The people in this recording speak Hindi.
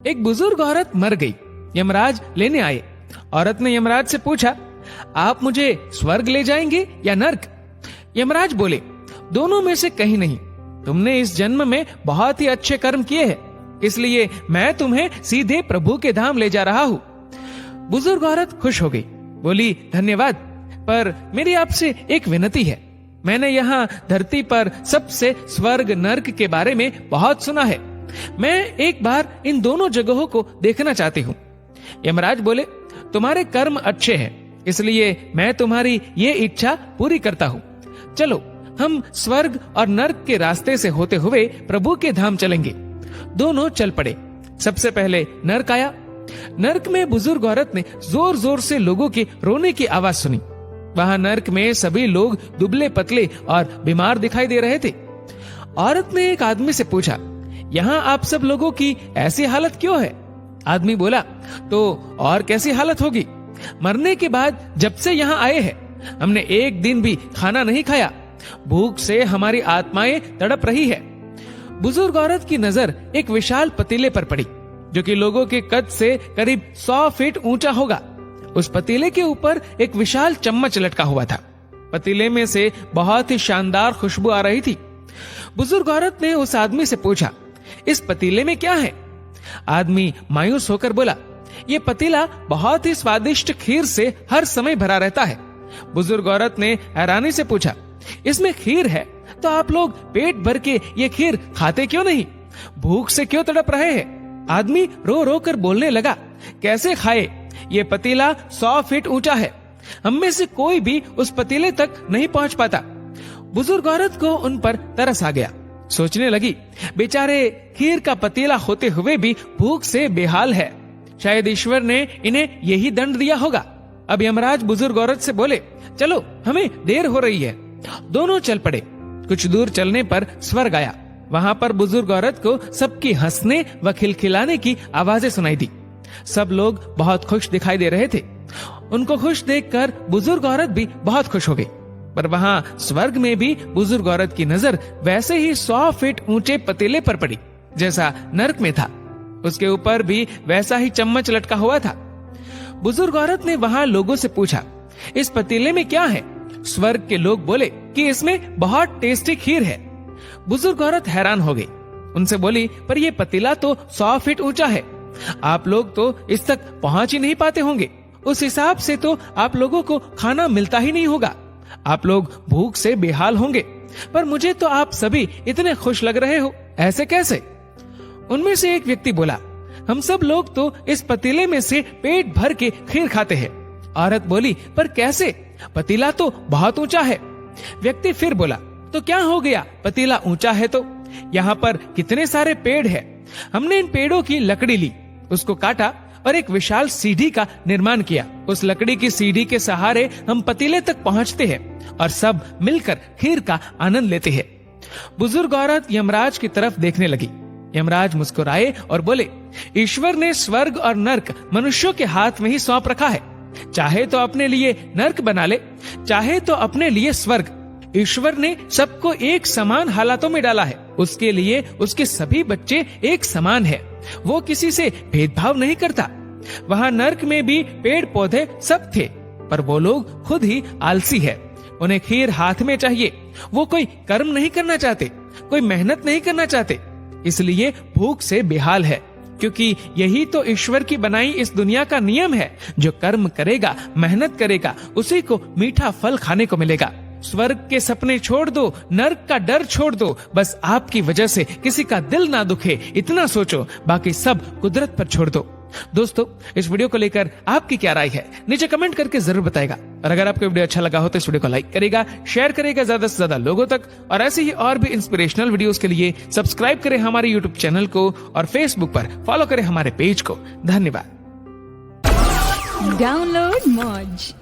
एक बुजुर्ग औरत मर गई। यमराज लेने आए। औरत ने यमराज से पूछा, आप मुझे स्वर्ग ले जाएंगे या नर्क? यमराज बोले, दोनों में से कहीं नहीं। तुमने इस जन्म में बहुत ही अच्छे कर्म किए हैं, इसलिए मैं तुम्हें सीधे प्रभु के धाम ले जा रहा हूँ। बुजुर्ग औरत खुश हो गई, बोली, धन्यवाद, पर मेरी आपसे एक विनती है। मैंने यहाँ धरती पर सबसे स्वर्ग नर्क के बारे में बहुत सुना है। मैं एक बार इन दोनों जगहों को देखना चाहती हूँ। यमराज बोले, तुम्हारे कर्म अच्छे हैं, इसलिए मैं तुम्हारी ये इच्छा पूरी करता हूँ। चलो हम स्वर्ग और नर्क के रास्ते से होते हुए प्रभु के धाम चलेंगे। दोनों चल पड़े। सबसे पहले नर्क आया। नर्क में बुजुर्ग औरत ने जोर जोर से लोगों के रोने की आवाज सुनी। वहां नर्क में सभी लोग दुबले पतले और बीमार दिखाई दे रहे थे। औरत ने एक आदमी से पूछा, यहाँ आप सब लोगों की ऐसी हालत क्यों है? आदमी बोला, तो और कैसी हालत होगी? मरने के बाद जब से यहाँ आए हैं, हमने एक दिन भी खाना नहीं खाया। भूख से हमारी आत्माएं तड़प रही है। बुजुर्ग औरत की नजर एक विशाल पतीले पर पड़ी, जो कि लोगों के कद से करीब 100 फीट ऊंचा होगा। उस पतीले के ऊपर एक विशाल चम्मच लटका हुआ था। पतीले में से बहुत ही शानदार खुशबू आ रही थी। बुजुर्ग औरत ने उस आदमी से पूछा, इस पतीले में क्या है? आदमी मायूस होकर बोला, ये पतीला बहुत ही स्वादिष्ट खीर से हर समय भरा रहता है। बुजुर्ग औरत ने हैरानी से पूछा, इसमें खीर है तो आप लोग पेट भर के ये खीर खाते क्यों नहीं? भूख से क्यों तड़प रहे हैं? आदमी रो रो कर बोलने लगा, कैसे खाए? ये पतीला 100 फीट ऊंचा है। हम में से कोई भी उस पतीले तक नहीं पहुंच पाता। बुजुर्ग औरत को उन पर तरस आ गया। सोचने लगी, बेचारे खीर का पतीला होते हुए भी भूख से बेहाल है। शायद ईश्वर ने इन्हें यही दंड दिया होगा। अब यमराज बुजुर्ग औरत से बोले, चलो हमें देर हो रही है। दोनों चल पड़े। कुछ दूर चलने पर स्वर्ग आया। वहां पर बुजुर्ग औरत को सबकी हंसने व खिलखिलाने की आवाजें सुनाई दी। सब लोग बहुत खुश दिखाई दे रहे थे। उनको खुश देखकर बुजुर्ग औरत भी बहुत खुश हो गई। पर वहां स्वर्ग में भी बुजुर्ग औरत की नजर वैसे ही 100 फीट ऊंचे पतीले पर पड़ी जैसा नर्क में था। उसके ऊपर भी वैसा ही चम्मच लटका हुआ था। बुजुर्ग औरत ने वहां लोगों से पूछा, इस पतीले में क्या है? स्वर्ग के लोग बोले कि इसमें बहुत टेस्टी खीर है। बुजुर्ग औरत हैरान हो गई। उनसे बोली, पर यह पतीला तो 100 फीट ऊंचा है। आप लोग तो इस तक पहुंच ही नहीं पाते होंगे। उस हिसाब से तो आप लोगों को खाना मिलता ही नहीं होगा। आप लोग भूख से बेहाल होंगे। पर मुझे तो आप सभी इतने खुश लग रहे हो, ऐसे कैसे? उनमें से एक व्यक्ति बोला, हम सब लोग तो इस पतीले में से पेट भर के खीर खाते हैं। औरत बोली, पर कैसे? पतीला तो बहुत ऊंचा है। व्यक्ति फिर बोला, तो क्या हो गया? पतीला ऊंचा है तो यहाँ पर कितने सारे पेड़ हैं। हमने इन पेड़ों की लकड़ी ली, उसको काटा और एक विशाल सीढ़ी का निर्माण किया। उस लकड़ी की सीढ़ी के सहारे हम पतीले तक पहुँचते हैं और सब मिलकर खीर का आनंद लेते हैं। बुजुर्ग औरत यमराज की तरफ देखने लगी। यमराज मुस्कुराए और बोले, ईश्वर ने स्वर्ग और नर्क मनुष्यों के हाथ में ही सौंप रखा है। चाहे तो अपने लिए नर्क बना ले, चाहे तो अपने लिए स्वर्ग। ईश्वर ने सबको एक समान हालातों में डाला है। उसके लिए उसके सभी बच्चे एक समान है। वो किसी से भेदभाव नहीं करता। वहाँ नर्क में भी पेड़ पौधे सब थे, पर वो लोग खुद ही आलसी है। उन्हें खीर हाथ में चाहिए। वो कोई कर्म नहीं करना चाहते, कोई मेहनत नहीं करना चाहते, इसलिए भूख से बेहाल है। क्योंकि यही तो ईश्वर की बनाई इस दुनिया का नियम है। जो कर्म करेगा, मेहनत करेगा, उसी को मीठा फल खाने को मिलेगा। स्वर्ग के सपने छोड़ दो, नर्क का डर छोड़ दो। बस आपकी वजह से किसी का दिल ना दुखे, इतना सोचो। बाकी सब कुदरत पर छोड़ दो। दोस्तों, इस वीडियो को लेकर आपकी क्या राय है, नीचे कमेंट करके जरूर बताएगा। और अगर आपको वीडियो अच्छा लगा हो तो इस वीडियो को लाइक करेगा, शेयर करेगा ज्यादा से ज्यादा लोगों तक। और ऐसे ही और भी इंस्पिरेशनल वीडियोस के लिए सब्सक्राइब करें हमारे यूट्यूब चैनल को और फेसबुक पर फॉलो करें हमारे पेज को। धन्यवाद। डाउनलोड मौज।